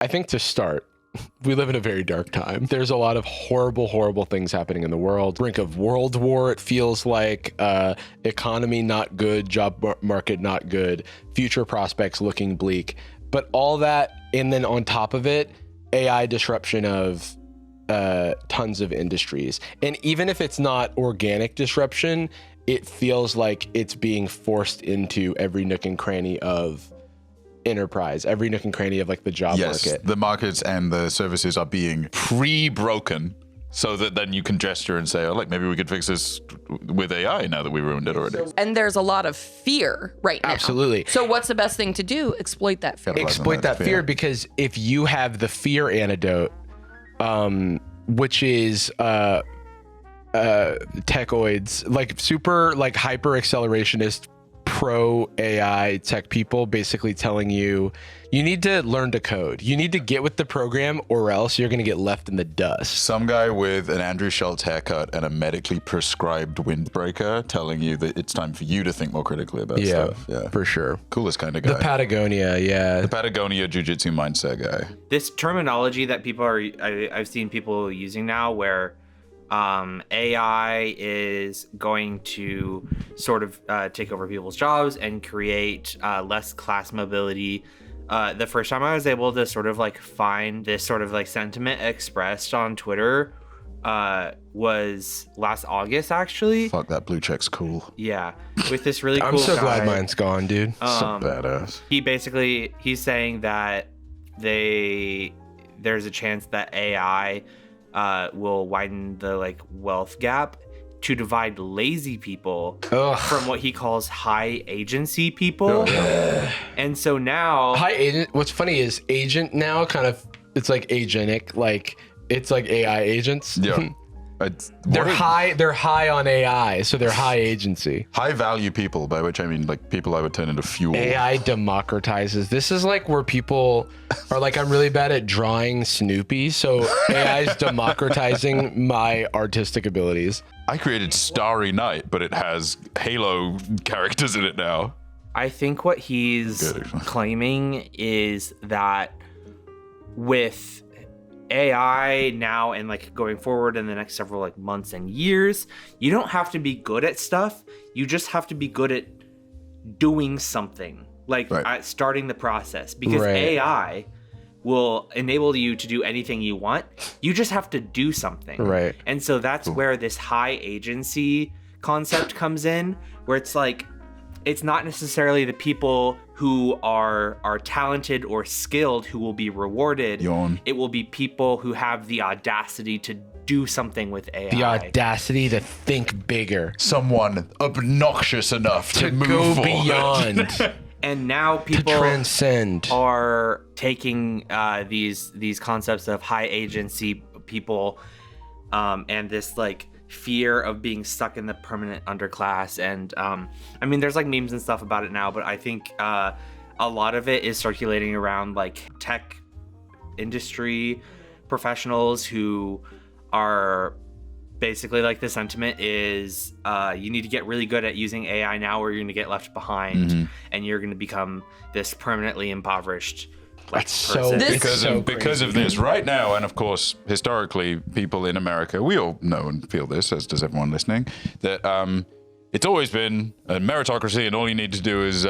I think to start, we live in a very dark time. There's a lot of horrible, horrible things happening in the world. Brink of world war, it feels like. Economy not good, job market not good, future prospects looking bleak. But all that, and then on top of it, AI disruption of tons of industries. And even if it's not organic disruption, it feels like it's being forced into every nook and cranny of enterprise, every nook and cranny of like the job market. The markets and the services are being pre-broken so that then you can gesture and say, oh, like maybe we could fix this with AI now that we ruined it already. And there's a lot of fear right now. Absolutely. So what's the best thing to do? Exploit that fear. Exploit that fear, because if you have the fear antidote, which is techoids, like super like hyper accelerationist pro AI tech people basically telling you need to learn to code. You need to get with the program or else you're going to get left in the dust. Some guy with an Andrew Schultz haircut and a medically prescribed windbreaker telling you that it's time for you to think more critically about stuff. Yeah, for sure. Coolest kind of guy. The Patagonia, The Patagonia jiu-jitsu mindset guy. This terminology that people are, I've seen people using now where AI is going to sort of take over people's jobs and create less class mobility. The first time I was able to sort of like find this sort of like sentiment expressed on Twitter was last August, actually. Fuck, that blue check's cool. Yeah, with this really cool I'm so guy. glad mine's gone, dude. So badass. He's saying that there's a chance that AI will widen the like wealth gap to divide lazy people from what he calls high agency people. And so now high agent, what's funny is agent now kind of, it's like agenic, like it's like AI agents. Yeah. They're high on AI, so they're high agency. High value people, by which I mean like people I would turn into fuel. AI democratizes. This is like where people are like, I'm really bad at drawing Snoopy, so AI is democratizing my artistic abilities. I created Starry Night, but it has Halo characters in it now. I think what he's claiming is that with AI now and like going forward in the next several like months and years, you don't have to be good at stuff. You just have to be good at doing something, like at starting the process, because AI will enable you to do anything you want. You just have to do something. Right. And so that's where this high agency concept comes in, where it's like, it's not necessarily the people who are talented or skilled who will be rewarded. It will be people who have the audacity to do something with AI. The audacity to think bigger. Someone obnoxious enough to move go forward. beyond. And now people to transcend are taking these concepts of high agency people and this like fear of being stuck in the permanent underclass. And I mean, there's like memes and stuff about it now, but I think a lot of it is circulating around like tech industry professionals who are basically like the sentiment is you need to get really good at using AI now or you're going to get left behind and you're going to become this permanently impoverished That's person. Because of this right now, and of course historically people in America, we all know and feel this, as does everyone listening, that it's always been a meritocracy, and all you need to do is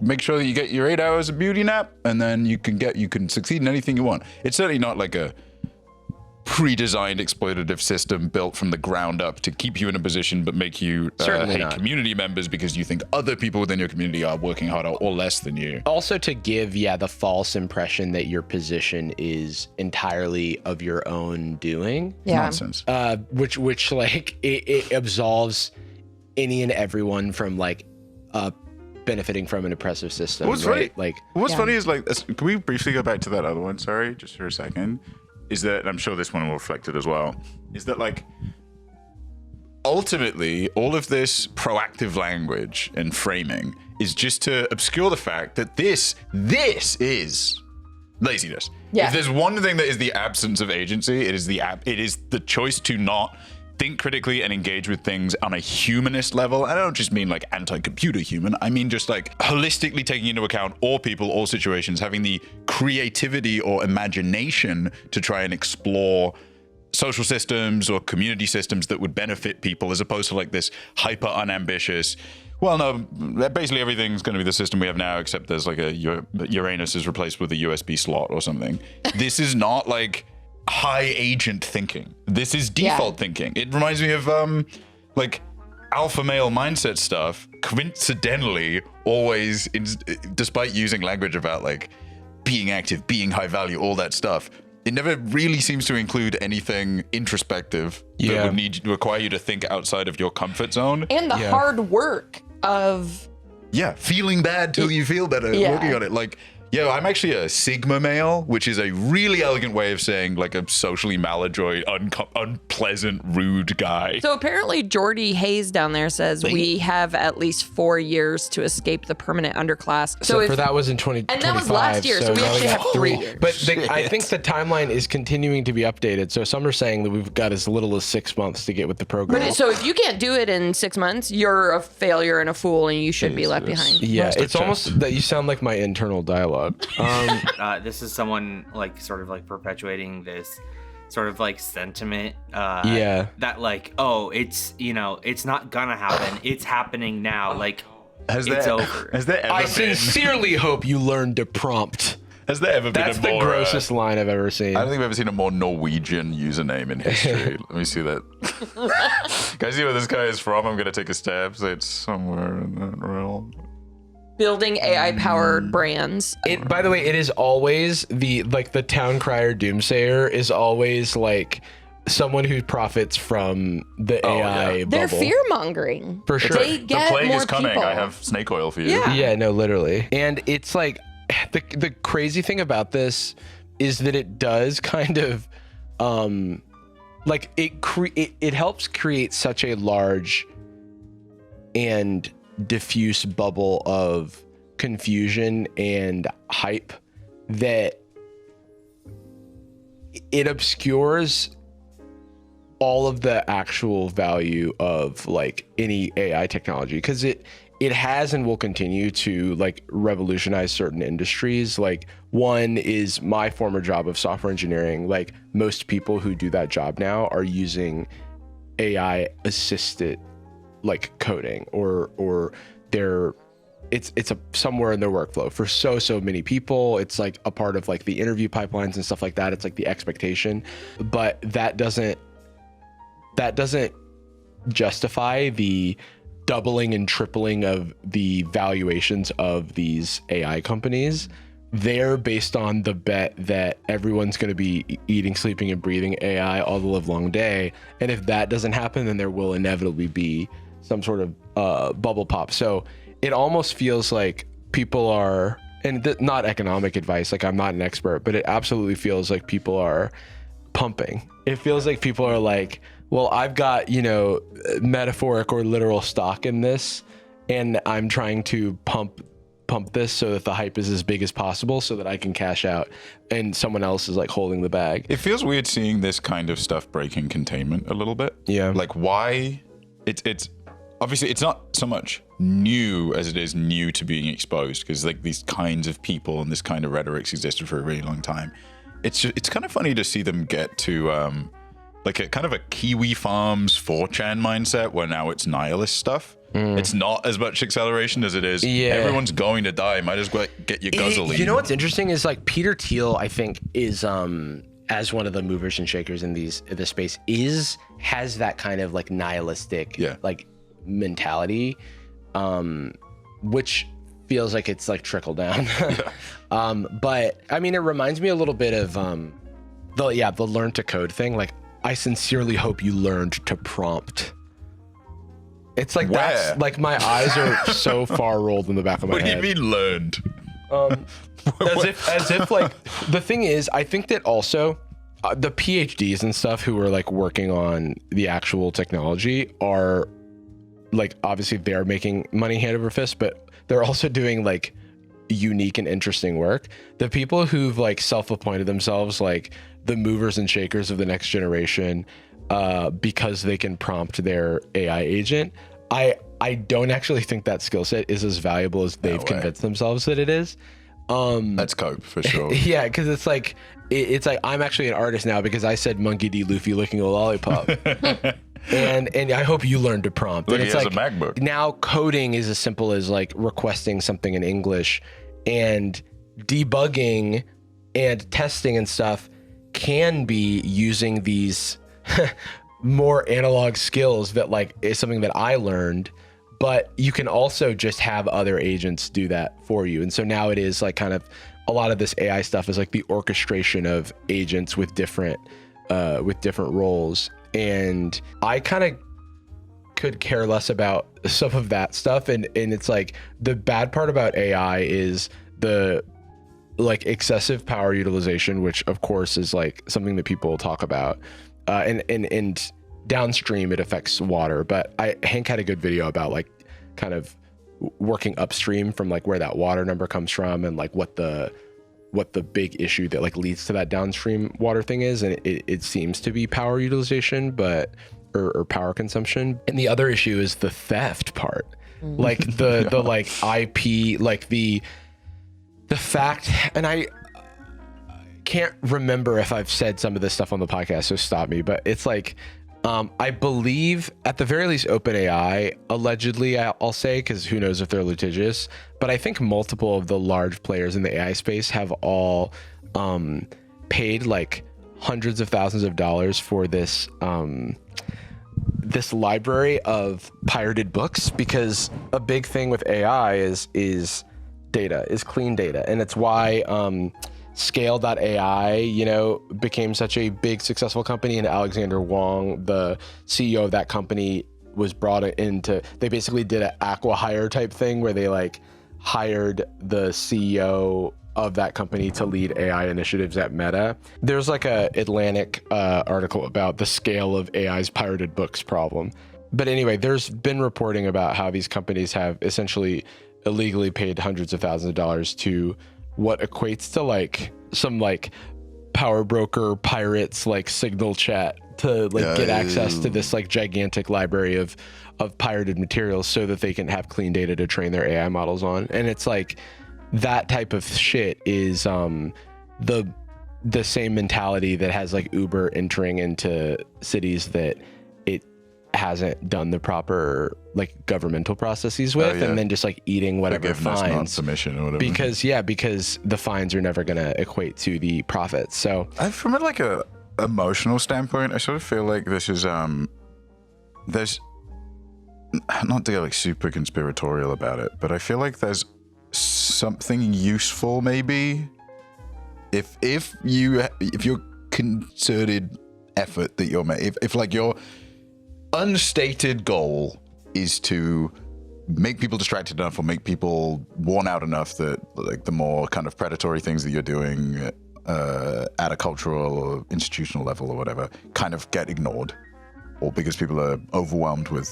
make sure that you get your 8 hours of beauty nap, and then you can succeed in anything you want. It's certainly not like a pre-designed exploitative system built from the ground up to keep you in a position but make you hate community members because you think other people within your community are working harder or less than you. Also to give the false impression that your position is entirely of your own doing. Nonsense. Which like it absolves any and everyone from like benefiting from an oppressive system. What's right? funny is like, can we briefly go back to that other one? Sorry, just for a second. Is that, and I'm sure this one will reflect it as well, is that like ultimately all of this proactive language and framing is just to obscure the fact that this is laziness. If there's one thing that is the absence of agency, it is the choice to not think critically and engage with things on a humanist level. I don't just mean like anti-computer human. I mean just like holistically taking into account all people, all situations, having the creativity or imagination to try and explore social systems or community systems that would benefit people, as opposed to like this hyper unambitious, well, no, basically everything's going to be the system we have now, except there's like a Uranus is replaced with a USB slot or something. This is not like high agent thinking. This is default thinking. It reminds me of like alpha male mindset stuff. Coincidentally, always, despite using language about like being active, being high value, all that stuff, it never really seems to include anything introspective that would require you to think outside of your comfort zone. And the hard work of feeling bad till you feel better, working on it. Like, I'm actually a Sigma male, which is a really elegant way of saying like a socially maladroit, unpleasant, rude guy. So apparently Jordy Hayes down there says we have at least 4 years to escape the permanent underclass. So for that was in 2025. And that was last year, so we actually have 3 years. But I think the timeline is continuing to be updated. So some are saying that we've got as little as 6 months to get with the program. But so if you can't do it in 6 months, you're a failure and a fool, and you should be left behind. Yeah, it's almost that you sound like my internal dialogue. This is someone like sort of like perpetuating this sort of like sentiment that like, oh, it's, you know, it's not gonna happen, it's happening now, like it's over. Has there ever I been, sincerely hope you learned to pront. has there ever been That's a the more grossest line I've ever seen. I don't think I've ever seen a more Norwegian username in history. Let me see that. Guys, see where this guy is from? I'm gonna take a stab, say it's somewhere in that realm. Building AI-powered brands. By the way, it is always the town crier doomsayer is always like someone who profits from the AI bubble. They're fear-mongering. For sure. They The get plague more is coming. people. I have snake oil for you. Yeah. Yeah, no, literally. And it's like the crazy thing about this is that it does kind of like it helps create such a large and diffuse bubble of confusion and hype that it obscures all of the actual value of like any AI technology, because it has and will continue to like revolutionize certain industries. Like one is my former job of software engineering. Like most people who do that job now are using AI assisted like coding or they're it's a somewhere in their workflow for so many people. It's like a part of like the interview pipelines and stuff like that. It's like the expectation, but that doesn't justify the doubling and tripling of the valuations of these AI companies. They're based on the bet that everyone's going to be eating, sleeping, and breathing AI all the live long day. And if that doesn't happen, then there will inevitably be some sort of bubble pop. So it almost feels like people are, and not economic advice, like I'm not an expert, but it absolutely feels like people are pumping. It feels like people are like, well, I've got, you know, metaphoric or literal stock in this, and I'm trying to pump this so that the hype is as big as possible so that I can cash out, and someone else is like holding the bag. It feels weird seeing this kind of stuff breaking containment a little bit. Yeah. Like why? It's obviously it's not so much new as it is new to being exposed, because like these kinds of people and this kind of rhetoric's existed for a really long time. It's kind of funny to see them get to like a kind of a Kiwi Farms 4chan mindset where now it's nihilist stuff. It's not as much acceleration as it is. Yeah. Everyone's going to die. Might as well get your guzzle. You know what's interesting is like Peter Thiel, I think, is as one of the movers and shakers in this space has that kind of like nihilistic like mentality, which feels like it's like trickle down. But I mean, it reminds me a little bit of the learn to code thing. Like I sincerely hope you learned to prompt. It's like that's like my eyes are so far rolled in the back of my head. What do you mean learned? As if like the thing is, I think that also the PhDs and stuff who are like working on the actual technology are like, obviously they're making money hand over fist, but they're also doing like unique and interesting work. The people who've like self-appointed themselves like the movers and shakers of the next generation, because they can prompt their AI agent. I don't actually think that skill set is as valuable as they've convinced themselves that it is. That's cope for sure. Yeah, because it's like I'm actually an artist now because I said Monkey D. Luffy licking a lollipop. And I hope you learned to prompt. Look, and he it's has like, a MacBook. Now coding is as simple as like requesting something in English, and debugging and testing and stuff can be using these more analog skills that like is something that I learned. But you can also just have other agents do that for you. And so now it is like kind of a lot of this AI stuff is like the orchestration of agents with different roles. And I kind of could care less about some of that stuff. And it's like the bad part about AI is the like excessive power utilization, which of course is like something that people talk about. And downstream it affects water. But Hank had a good video about like kind of working upstream from like where that water number comes from and like what the big issue that like leads to that downstream water thing is. And it seems to be power utilization, but or power consumption. And the other issue is the theft part. Like the like IP, like the fact, and I can't remember if I've said some of this stuff on the podcast, so stop me, but it's like I believe at the very least OpenAI, allegedly, I'll say, because who knows if they're litigious, but I think multiple of the large players in the AI space have all paid like hundreds of thousands of dollars for this this library of pirated books, because a big thing with AI is data, is clean data. And it's why Scale.ai, you know, became such a big successful company, and Alexander Wong, the CEO of that company, was brought into, they basically did an acqui-hire type thing where they like hired the CEO of that company to lead AI initiatives at Meta. There's like a Atlantic article about the scale of AI's pirated books problem. But anyway, there's been reporting about how these companies have essentially illegally paid hundreds of thousands of dollars to what equates to like some like power broker pirates like Signal chat to like get access to this like gigantic library of pirated materials so that they can have clean data to train their AI models on. And it's like that type of shit is the same mentality that has like Uber entering into cities that it hasn't done the proper like governmental processes with, and then just like eating whatever fines, not permission or whatever. Because the fines are never going to equate to the profits. So from like a emotional standpoint, I sort of feel like this is there's not to get like super conspiratorial about it, but I feel like there's something useful maybe if your concerted effort that you're making, if like your unstated goal is to make people distracted enough or make people worn out enough that like the more kind of predatory things that you're doing at a cultural or institutional level or whatever kind of get ignored, or because people are overwhelmed with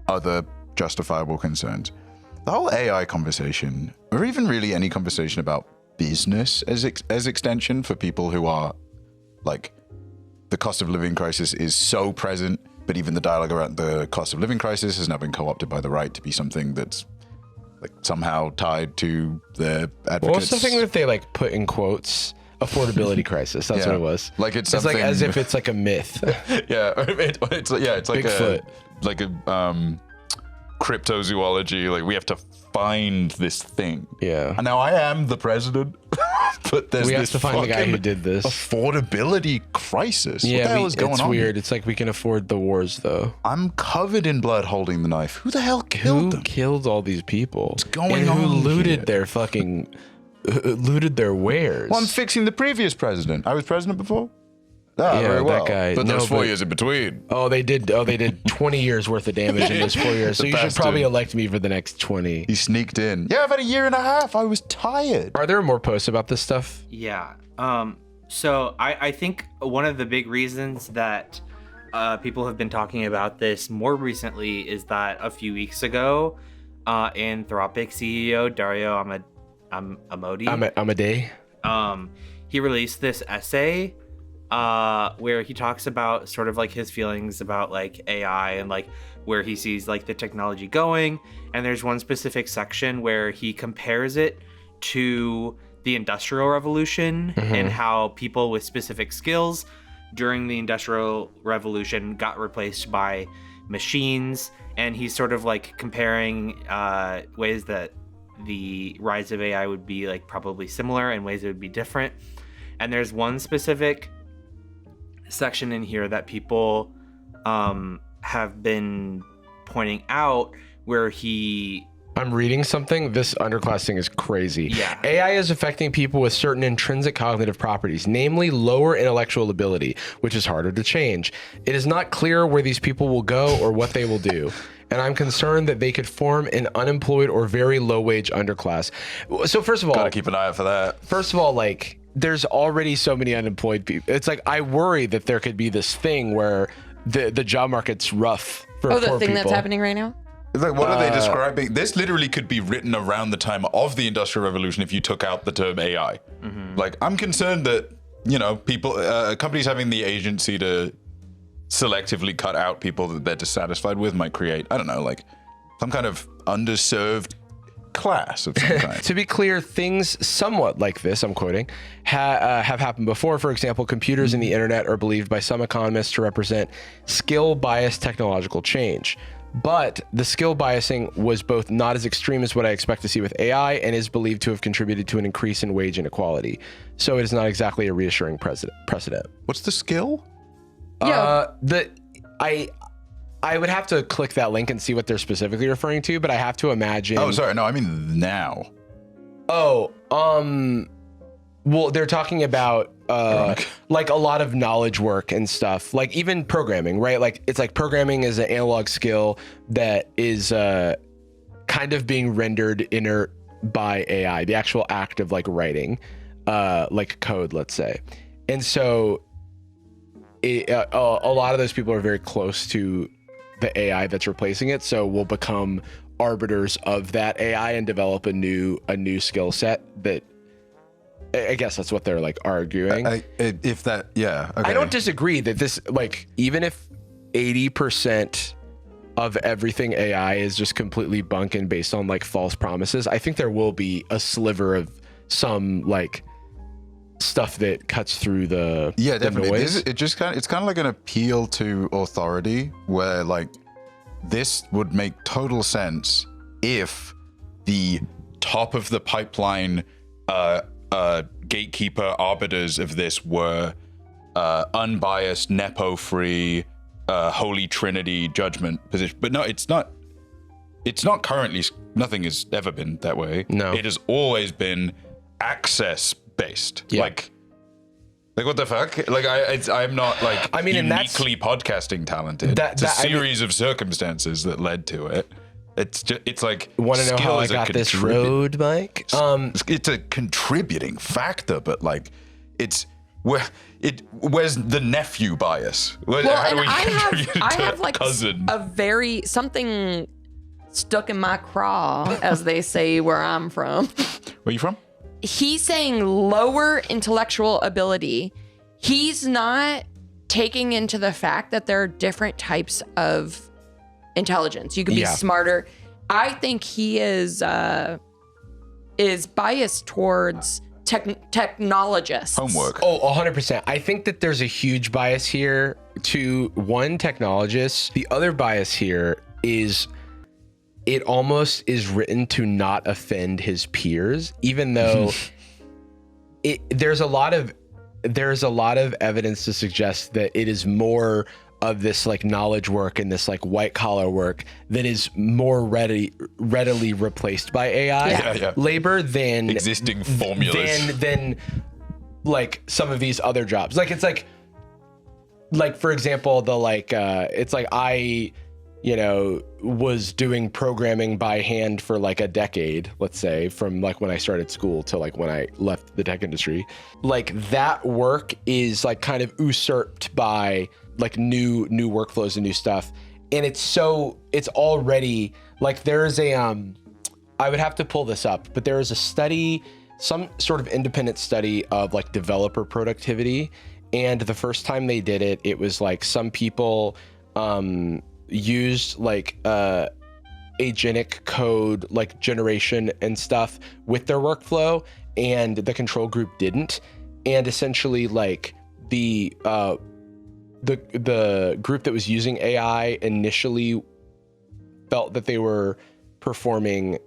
other justifiable concerns. The whole AI conversation, or even really any conversation about business as extension for people who are like, the cost of living crisis is so present, but even the dialogue around the cost of living crisis has now been co-opted by the right to be something that's like somehow tied to their advocates. What was the thing that they like put in quotes? Affordability crisis. That's what it was. Like it's something, like as if it's like a myth. It's like Bigfoot. like a cryptozoology. Like we have to find this thing. Yeah. And now I am the president, but there's we have this to find the guy who did this affordability crisis. Yeah, what the hell is going it's on? It's weird. It's like we can afford the wars though. I'm covered in blood holding the knife. Who the hell killed them? Who killed all these people? What's going on? Who looted here? their fucking looted their wares? Well, I'm fixing the previous president. I was president before. Yeah, very well. that guy. But there's 4 years in between. Oh, they did 20 years worth of damage in those 4 years. So you should probably elect me for the next 20. He sneaked in. Yeah, I've had a year and a half. I was tired. Are there more posts about this stuff? Yeah. So I think one of the big reasons that people have been talking about this more recently is that a few weeks ago, Anthropic CEO Dario Amodei, Amadei. he released this essay where he talks about sort of like his feelings about like AI and like where he sees like the technology going. And there's one specific section where he compares it to the Industrial Revolution and how people with specific skills during the Industrial Revolution got replaced by machines. And he's sort of like comparing ways that the rise of AI would be like probably similar and ways it would be different. And there's one specific section in here that people have been pointing out where I'm reading something. This underclass thing is crazy. Yeah. AI is affecting people with certain intrinsic cognitive properties, namely lower intellectual ability, which is harder to change. It is not clear where these people will go or what they will do. And I'm concerned that they could form an unemployed or very low wage underclass. So first of all, Gotta keep an eye out for that. first of all, like there's already so many unemployed people. It's like, I worry that there could be this thing where the job market's rough for Oh, the poor thing people. that's happening right now? It's like, what are they describing? This literally could be written around the time of the Industrial Revolution if you took out the term AI. Like, I'm concerned that, you know, people, companies having the agency to selectively cut out people that they're dissatisfied with might create, I don't know, like some kind of underserved class of some kind. To be clear, things somewhat like this, I'm quoting, have happened before. For example, computers and the internet are believed by some economists to represent skill-biased technological change. But the skill biasing was both not as extreme as what I expect to see with AI and is believed to have contributed to an increase in wage inequality. So it is not exactly a reassuring precedent. What's the skill? Yeah. I would have to click that link and see what they're specifically referring to, but I have to imagine. Oh, sorry. No, I mean now. Well, they're talking about like a lot of knowledge work and stuff, like even programming, right? Like it's like programming is an analog skill that is kind of being rendered inert by AI, the actual act of like writing like code, let's say. And so a lot of those people are very close to the AI that's replacing it, so will become arbiters of that AI and develop a new skill set that I guess that's what they're like arguing. Okay. I don't disagree that this, like, even if 80% of everything AI is just completely bunk and based on like false promises, I think there will be a sliver of some like stuff that cuts through the definitely. noise. It's kind of like an appeal to authority, where like this would make total sense if the top of the pipeline gatekeeper arbiters of this were unbiased, nepo-free, holy trinity judgment position. But no, it's not. It's not currently. Nothing has ever been that way. No, it has always been access based. Yeah. Like what the fuck? Like I'm not like uniquely podcasting talented. It's a series of circumstances that led to it. It's like, want to know how I got this road, Mike? It's a contributing factor, but like where's the nephew bias? I have like cousin? something stuck in my craw, as they say where I'm from. Where you from? He's saying lower intellectual ability. He's not taking into the fact that there are different types of intelligence. You could be smarter. I think he is biased towards technologists. Homework. Oh, 100%. I think that there's a huge bias here to one, technologists. The other bias here is it almost is written to not offend his peers, even though there's a lot of evidence to suggest that it is more of this like knowledge work and this like white collar work that is more readily replaced by AI labor than existing formulas than like some of these other jobs. Like it's like for example, the like it's like I was doing programming by hand for like a decade, let's say, from like when I started school to like when I left the tech industry. Like that work is like kind of usurped by like new workflows and new stuff. And it's already like there's a, I would have to pull this up, but there is a study, some sort of independent study of like developer productivity. And the first time they did it, it was like some people used like agentic code, like generation and stuff with their workflow, and the control group didn't. And essentially, like the group that was using AI initially felt that they were performing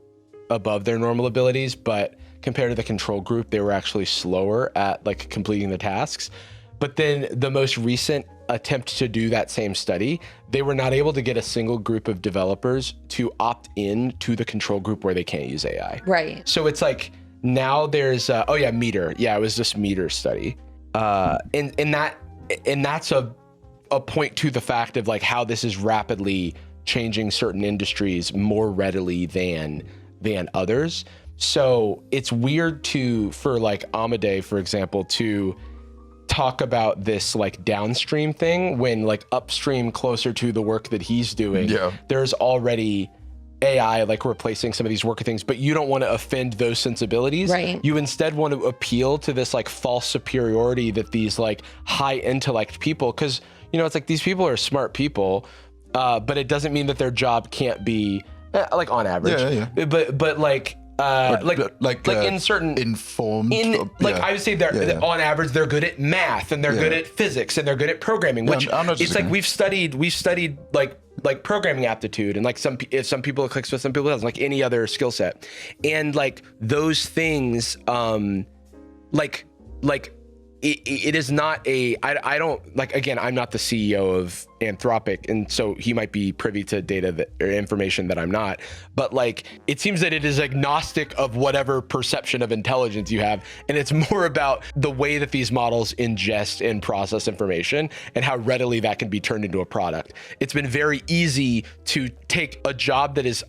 above their normal abilities, but compared to the control group, they were actually slower at like completing the tasks. But then the most recent attempt to do that same study, they were not able to get a single group of developers to opt in to the control group where they can't use AI. Right. So it's like now there's Meter. Yeah, it was this Meter study. And that's a point to the fact of like how this is rapidly changing certain industries more readily than others. So it's weird for like Amade, for example, to talk about this like downstream thing when like upstream closer to the work that he's doing, there's already AI like replacing some of these worker things, but you don't want to offend those sensibilities. Right. You instead want to appeal to this like false superiority that these like high intellect people, because it's like these people are smart people, but it doesn't mean that their job can't be like on average. But like in certain informed, I would say they're on average they're good at math and they're good at physics and they're good at programming, which it's like we've studied like programming aptitude, and like some people it clicks with, some people it doesn't, like any other skill set, and like those things it is not I don't like, again, I'm not the CEO of Anthropic, and so he might be privy to data or information that I'm not, but like it seems that it is agnostic of whatever perception of intelligence you have, and it's more about the way that these models ingest and process information and how readily that can be turned into a product. It's been very easy to take a job that is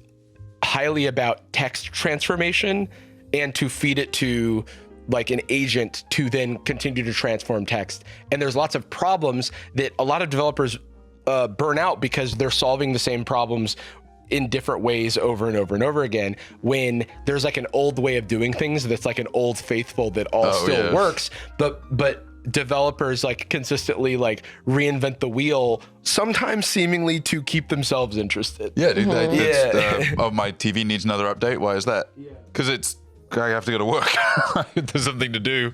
highly about text transformation and to feed it to like an agent to then continue to transform text. And there's lots of problems that a lot of developers burn out because they're solving the same problems in different ways over and over and over again, when there's like an old way of doing things that's like an old faithful that still works, but developers like consistently like reinvent the wheel, sometimes seemingly to keep themselves interested. Yeah, dude. My TV needs another update. Why is that? Because I have to go to work. There's something to do.